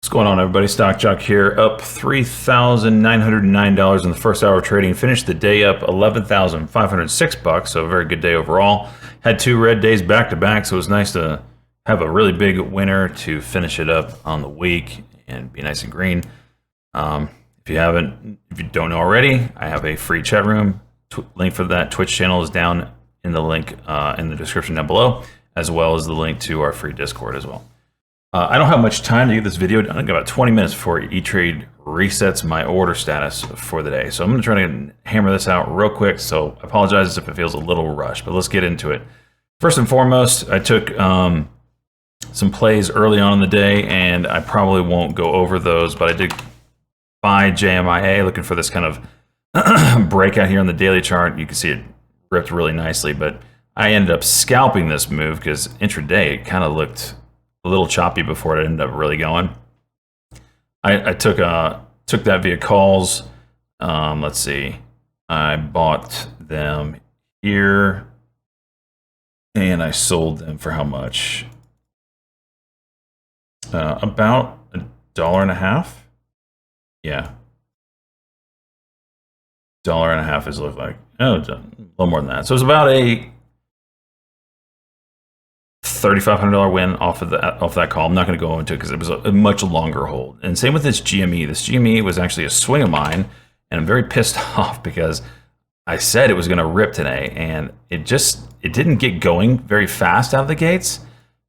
What's going on, everybody? Stock Jock here, up $3,909 in the first hour of trading. Finished the day up $11,506, so a very good day overall. Had two red days back to back, so it was nice to have a really big winner to finish it up on the week and be nice and green. If you don't know already, I have a free chat room. Link for that Twitch channel is down in the link in the description down below, as well as the link to our free Discord as well. I don't have much time to get this video done. I got about 20 minutes before E-Trade resets my order status for the day. So I'm going to try to hammer this out real quick. So I apologize if it feels a little rushed, but let's get into it. First and foremost, I took some plays early on in the day, and I probably won't go over those, but I did buy JMIA, looking for this kind of breakout here on the daily chart. You can see it ripped really nicely, but I ended up scalping this move because intraday it kind of looked a little choppy before it ended up really going. I took that via calls. Let's see. I bought them here, and I sold them for how much? About $1.50. Yeah, $1.50 is look like. Oh, a little more than that. So it was about a $3,500 win off that call. I'm not going to go into it because it was a much longer hold. And same with this GME. This GME was actually a swing of mine, and I'm very pissed off because I said it was going to rip today, and it didn't get going very fast out of the gates.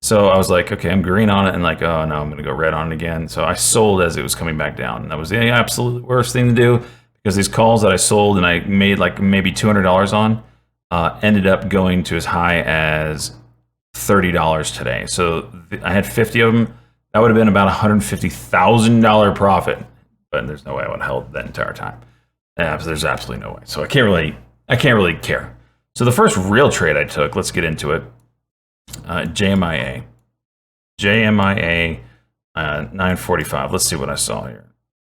So I was like, okay, I'm green on it, and like, oh no, I'm going to go red on it again. So I sold as it was coming back down. And that was the absolute worst thing to do because these calls that I sold and I made like maybe $200 on ended up going to as high as $30 today. So I had 50 of them. That would have been about $150,000 profit, but there's no way I would have held that entire time. There's absolutely no way. So I can't really care. So the first real trade I took, let's get into it. JMIA 945. Let's see what I saw here.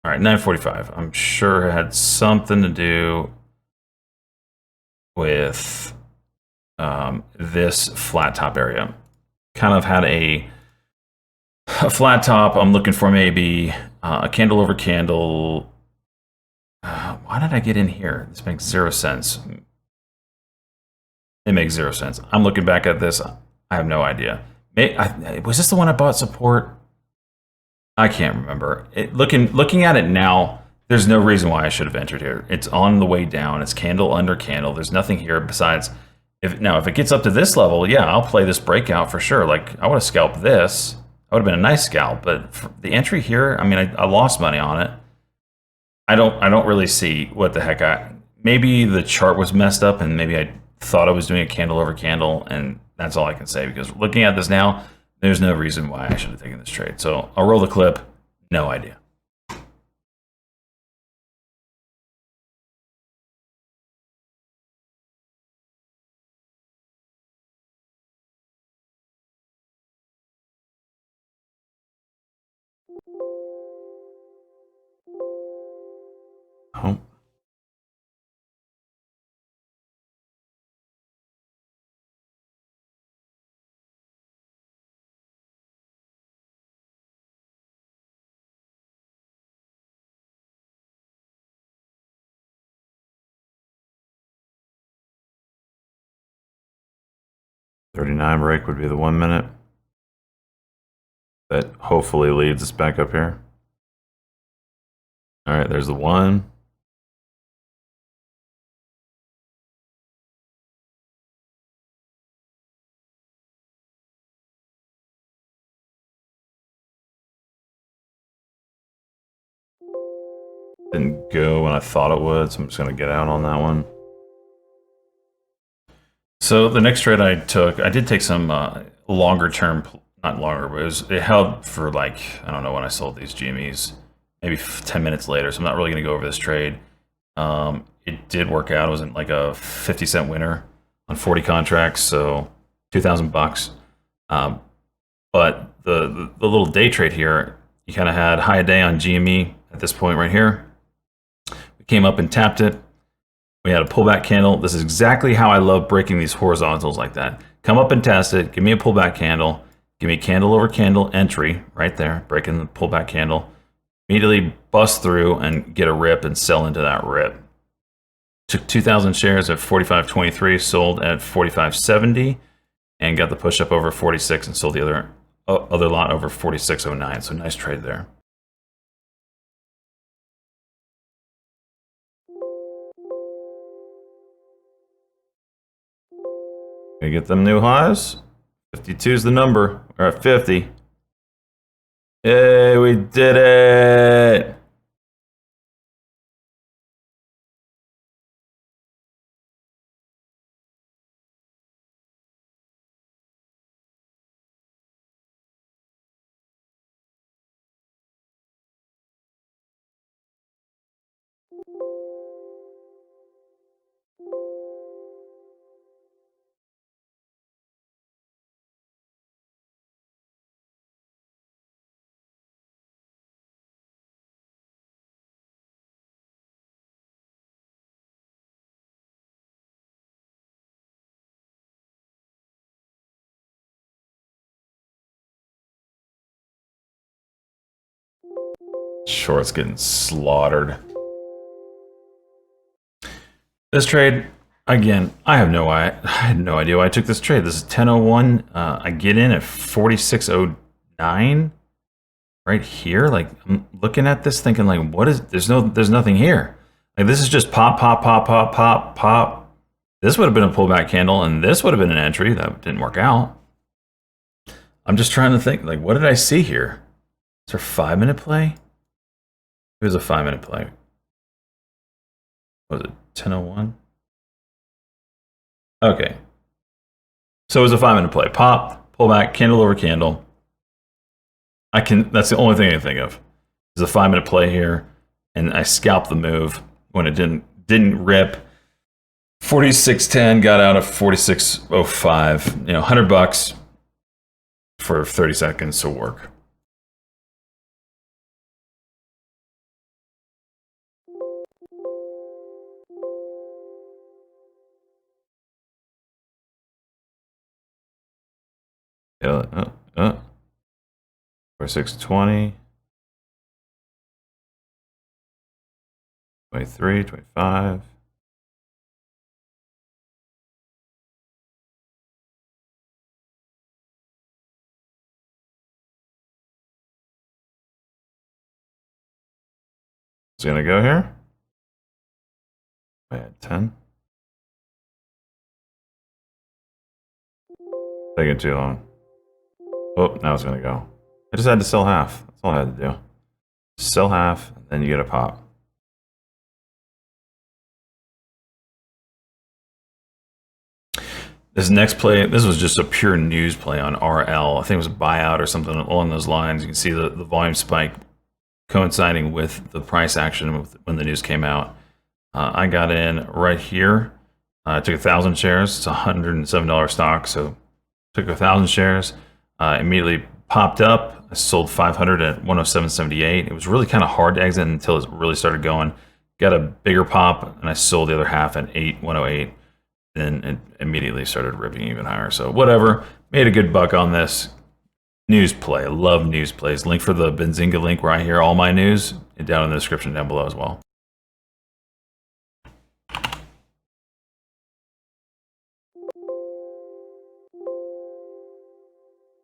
All right, 945. I'm sure it had something to do with this flat top area. Kind of had a flat top. I'm looking for maybe a candle over candle. Why did I get in here? This makes 0 sense. It makes 0 sense. I'm looking back at this. I have no idea. Was this the one I bought support? I can't remember. Looking at it now, there's no reason why I should have entered here. It's on the way down. It's candle under candle. There's nothing here besides. If it gets up to this level, yeah, I'll play this breakout for sure. Like, I would have scalped this. That would have been a nice scalp. But for the entry here, I mean, I lost money on it. I don't really see what the heck. Maybe the chart was messed up, and maybe I thought I was doing a candle over candle, and that's all I can say. Because looking at this now, there's no reason why I should have taken this trade. So I'll roll the clip. No idea. Oh. $39 break would be the 1 minute. That hopefully leads us back up here. All right, there's the one. Didn't go when I thought it would, so I'm just going to get out on that one. So the next trade I took, I did take some longer term, not longer, but it held for like, I don't know when I sold these GMEs, maybe 10 minutes later, so I'm not really going to go over this trade. It did work out. It wasn't like a 50-cent winner on 40 contracts, so $2,000. But the little day trade here, you kind of had high day on GME at this point right here. We came up and tapped it. We had a pullback candle. This is exactly how I love breaking these horizontals like that. Come up and test it. Give me a pullback candle. Give me candle over candle entry right there, breaking the pullback candle. Immediately bust through and get a rip and sell into that rip. Took 2,000 shares at 45.23, sold at 45.70, and got the push up over 46 and sold the other lot over 46.09. So nice trade there. Gonna get them new highs. 52 is the number. We're at 50. Yay, we did it! Short's getting slaughtered. This trade, again, I had no idea why I took this trade. This is 10:01. I get in at 46.09 right here. Like, I'm looking at this thinking, like, what is, there's nothing here. Like, this is just pop, pop, pop, pop, pop, pop. This would have been a pullback candle, and this would have been an entry. That didn't work out. I'm just trying to think, like, what did I see here? Is there a 5-minute play? It was a 5-minute play. What was it 10:01? Okay. So it was a 5-minute play. Pop, pullback, candle over candle. That's the only thing I can think of. Is a 5-minute play here, and I scalped the move when it didn't rip. 46.10 got out of 46.05. You know, $100 for 30 seconds to work. Yeah, 46.20, 23, 25. It's gonna go here. I had 10. Taking too long. Oh, now it's gonna go. I just had to sell half. That's all I had to do. Sell half, and then you get a pop. This next play, this was just a pure news play on RL. I think it was a buyout or something along those lines. You can see the volume spike coinciding with the price action when the news came out. I got in right here. I took 1,000 shares. It's a $107 stock, so took 1,000 shares. Immediately popped up. I sold 500 at 107.78. It was really kind of hard to exit until it really started going. Got a bigger pop, and I sold the other half at 108. Then it immediately started ripping even higher. So whatever, made a good buck on this news play. I love news plays. Link for the Benzinga link where I hear all my news down in the description down below as well.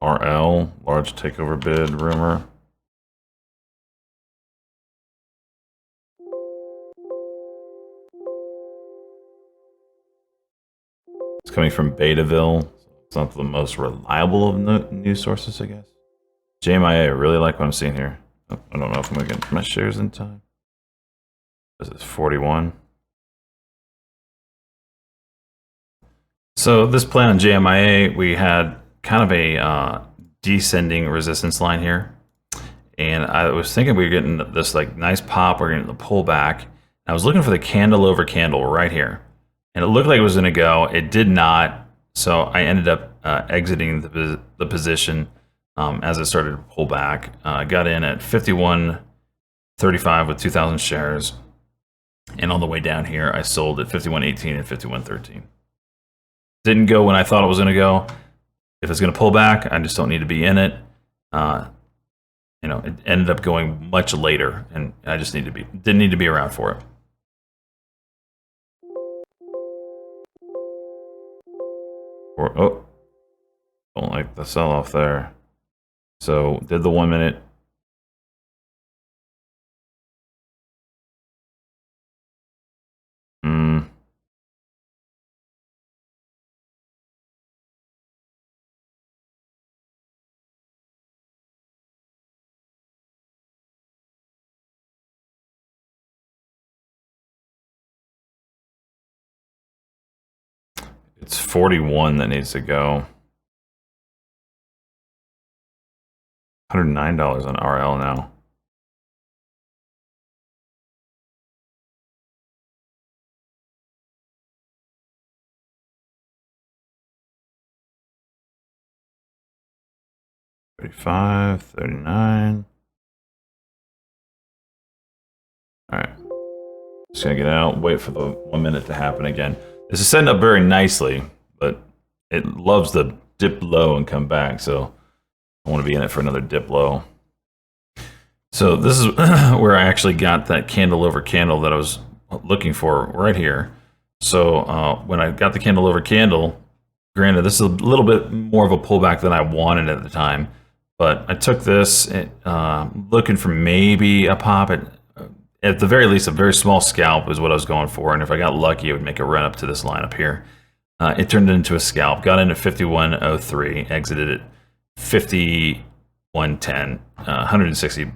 RL, large takeover bid rumor. It's coming from Betaville. So it's not the most reliable of the news sources, I guess. JMIA, I really like what I'm seeing here. I don't know if I'm going to get my shares in time. This is 41. So this play on JMIA, we had kind of a descending resistance line here. And I was thinking we were getting this like nice pop, we're getting the pullback. I was looking for the candle over candle right here. And it looked like it was going to go. It did not. So I ended up exiting the position as it started to pull back. I got in at 51.35 with 2,000 shares. And on the way down here, I sold at 51.18 and 51.13. Didn't go when I thought it was going to go. if it's going to pull back, I just don't need to be in it. It ended up going much later, and I just didn't need to be around for it. Oh, don't like the sell off there. So did the 1 minute. It's 41 that needs to go. $109 on RL now. $35, $39. All right. Just gonna get out, wait for the 1 minute to happen again. This is setting up very nicely, but it loves to dip low and come back, so I want to be in it for another dip low. So this is where I actually got that candle over candle that I was looking for right here. So when I got the candle over candle, granted, this is a little bit more of a pullback than I wanted at the time, but I took this looking for maybe a pop. At the very least, a very small scalp is what I was going for, and if I got lucky, it would make a run up to this line up here. It turned into a scalp, got into 51.03, exited at 51.10, 160,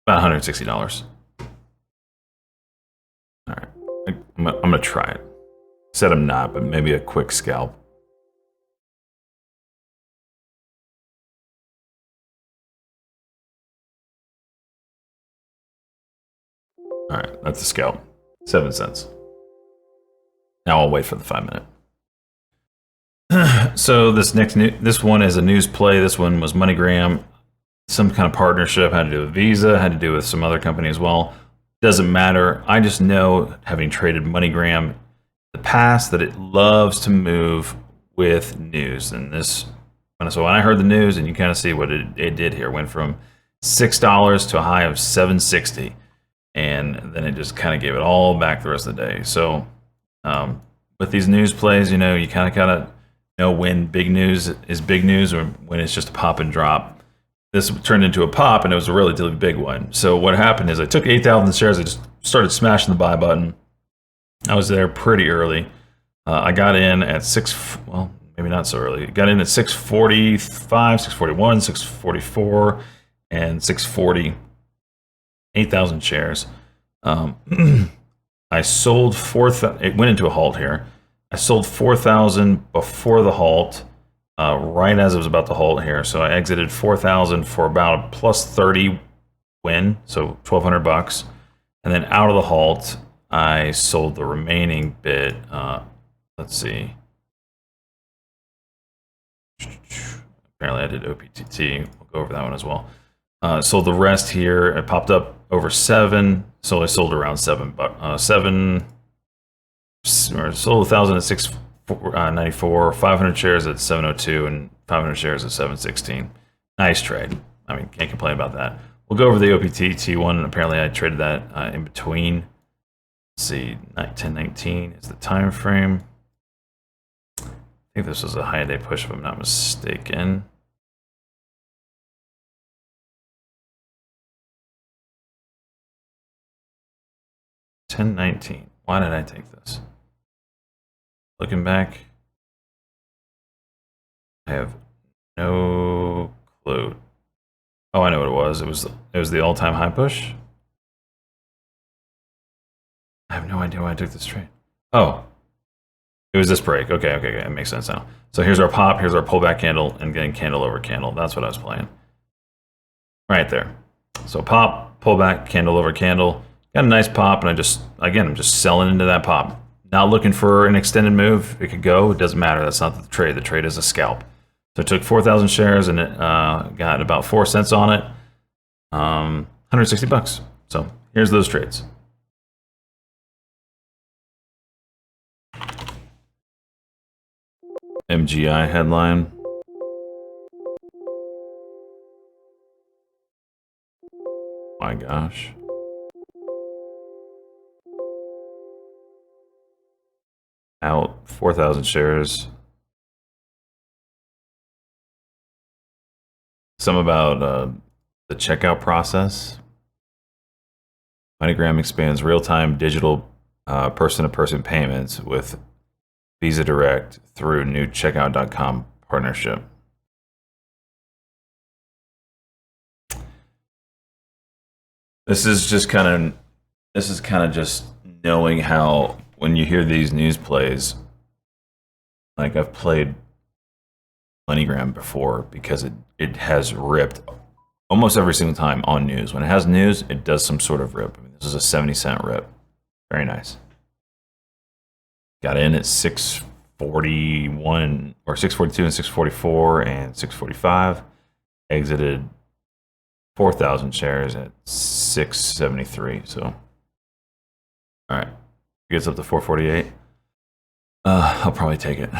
about $160. All right, I'm gonna try it. Said I'm not, but maybe a quick scalp. All right, that's a scalp. 7 cents. Now I'll wait for the 5 minute. So this one is a news play. This one was MoneyGram, some kind of partnership, had to do with Visa, had to do with some other company as well. Doesn't matter. I just know, having traded MoneyGram in the past, that it loves to move with news. And so when I heard the news, and you kind of see what it did here, went from $6 to a high of $7.60. And then it just kind of gave it all back the rest of the day. So with these news plays, you kind of gotta know when big news is big news or when it's just a pop and drop. This turned into a pop, and it was a relatively big one. So what happened is I took 8,000 shares. I just started smashing the buy button. I was there pretty early. I got in at well, maybe not so early. Got in at 645, 641, 644, and 640. 8,000 shares. I sold 4,000. It went into a halt here. I sold 4,000 before the halt, right as it was about to halt here. So I exited 4,000 for about a plus 30 win, so $1,200. And then out of the halt, I sold the remaining bit. Let's see. Apparently I did OPTT. We'll go over that one as well. Sold the rest here. It popped up over 7, so I sold around 7. Sold 1,000 at 694, 500 shares at 702, and 500 shares at 716. Nice trade. I mean, can't complain about that. We'll go over the OPTT one, and apparently I traded that in between. Let's see, 1019 is the time frame. I think this was a high day push, if I'm not mistaken. $10.19. Why did I take this? Looking back, I have no clue. Oh, I know what it was. It was the all-time high push. I have no idea why I took this trade. Oh, it was this break. Okay, it makes sense now. So here's our pop, here's our pullback candle, and getting candle over candle. That's what I was playing. Right there. So pop, pullback, candle over candle. Got a nice pop, and I'm just selling into that pop. Not looking for an extended move. It could go. It doesn't matter. That's not the trade. The trade is a scalp. So I took 4,000 shares, and it got about 4 cents on it. $160. So here's those trades. MGI headline. My gosh. Out 4,000 shares. Some about the checkout process. MoneyGram expands real-time digital person-to-person payments with Visa Direct through new Checkout.com partnership. This is kind of just knowing how when you hear these news plays, like I've played MoneyGram before because it has ripped almost every single time on news. When it has news, it does some sort of rip. I mean, this is a 70-cent rip. Very nice. Got in at 641 or 642 and 644 and 645. Exited 4,000 shares at 673. So, all right, gets up to 448. I'll probably take it.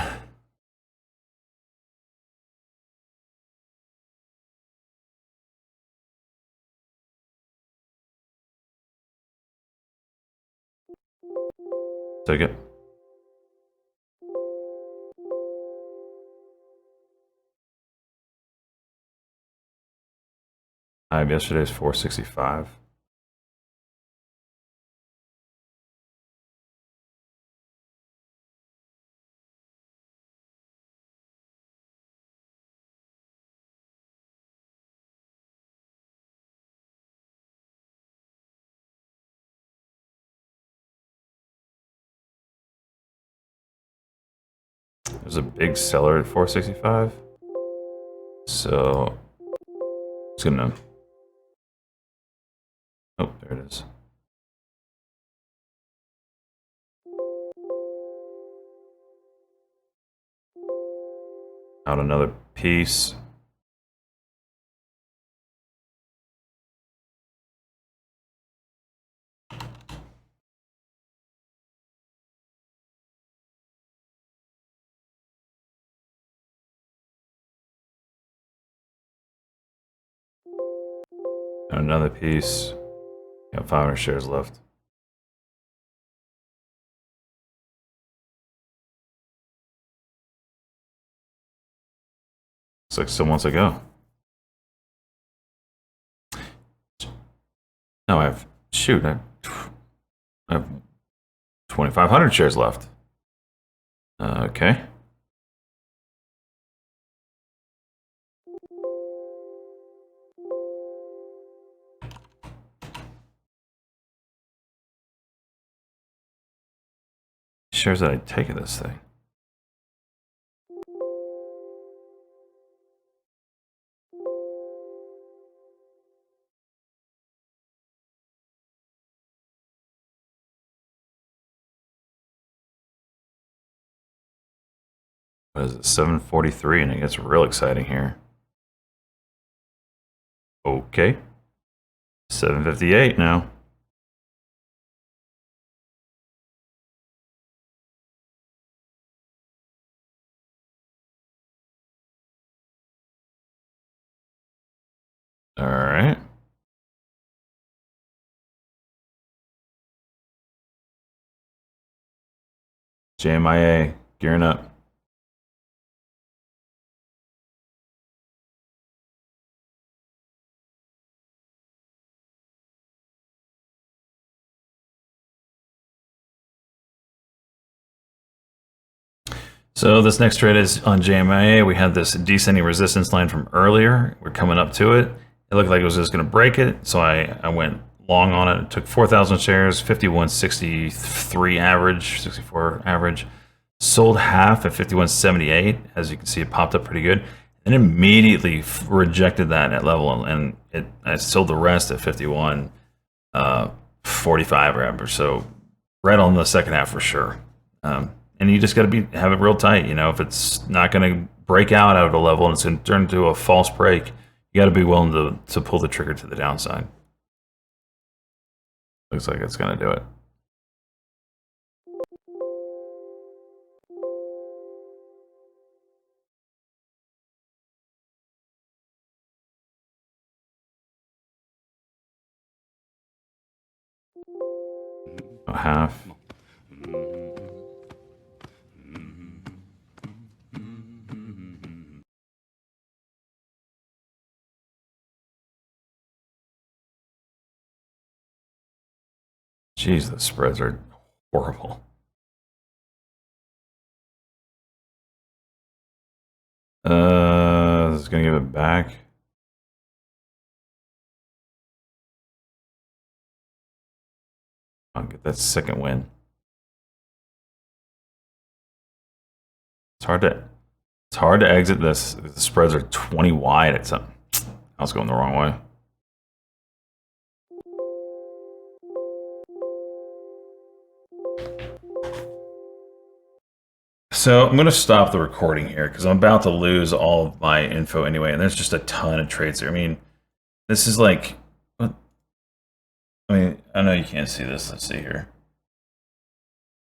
Take it. Yesterday's 465. There's a big seller at 465. So it's gonna. Oh, there it is. Out another piece. Out another piece. Got 500 shares left. Looks like someone wants to go. No, I have 2,500 shares left. Okay. Shares that I take of this thing. What is it? 743, and it gets real exciting here. Okay. 758 now. All right. JMIA gearing up. So this next trade is on JMIA. We had this descending resistance line from earlier. We're coming up to it. It looked like it was just going to break it, so I went long on it. It took 4,000 shares, 51.63 average, 64 average. Sold half at 51.78. As you can see, it popped up pretty good, and immediately rejected that at level, and I sold the rest at 51.45 or average. So right on the second half for sure. And you just got to have it real tight. You know, if it's not going to break out at a level and it's going to turn into a false break, you got to be willing to pull the trigger to the downside. Looks like it's going to do it. Half. Jeez, the spreads are horrible. This is gonna give it back. I'll get that second win. It's hard to exit this. The spreads are 20 wide. It's I was going the wrong way. So I'm going to stop the recording here because I'm about to lose all of my info anyway, and there's just a ton of trades there. I mean, this is like, what? I mean, I know you can't see this. Let's see here.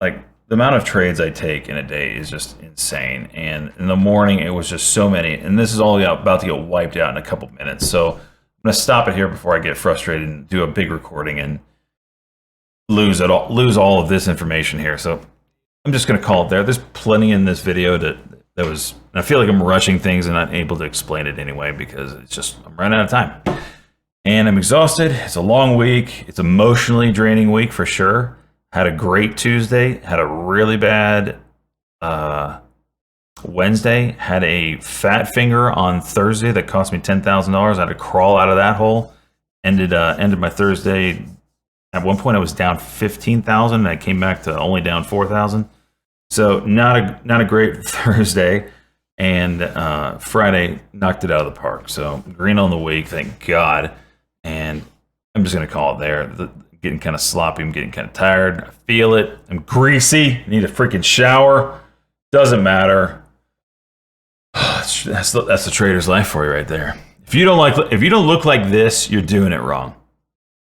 Like, the amount of trades I take in a day is just insane. And in the morning, it was just so many. And this is all about to get wiped out in a couple minutes. So I'm going to stop it here before I get frustrated and do a big recording and lose all of this information here. So I'm just going to call it there. There's plenty in this video that was, I feel like I'm rushing things and not able to explain it anyway because it's just, I'm running out of time. And I'm exhausted. It's a long week. It's emotionally draining week for sure. Had a great Tuesday. Had a really bad Wednesday. Had a fat finger on Thursday that cost me $10,000. I had to crawl out of that hole. Ended my Thursday. At one point, I was down 15,000, and I came back to only down 4,000. So not a great Thursday, and Friday knocked it out of the park. So green on the week, thank God. And I'm just gonna call it there. Getting kind of sloppy. I'm getting kind of tired. I feel it. I'm greasy. Need a freaking shower. Doesn't matter. That's the trader's life for you right there. If you don't look like this, you're doing it wrong.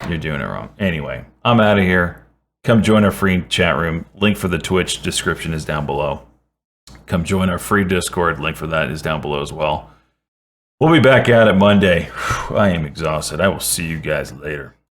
You're doing it wrong. Anyway, I'm out of here. Come join our free chat room. Link for the Twitch description is down below. Come join our free Discord. Link for that is down below as well. We'll be back at it Monday. I am exhausted. I will see you guys later.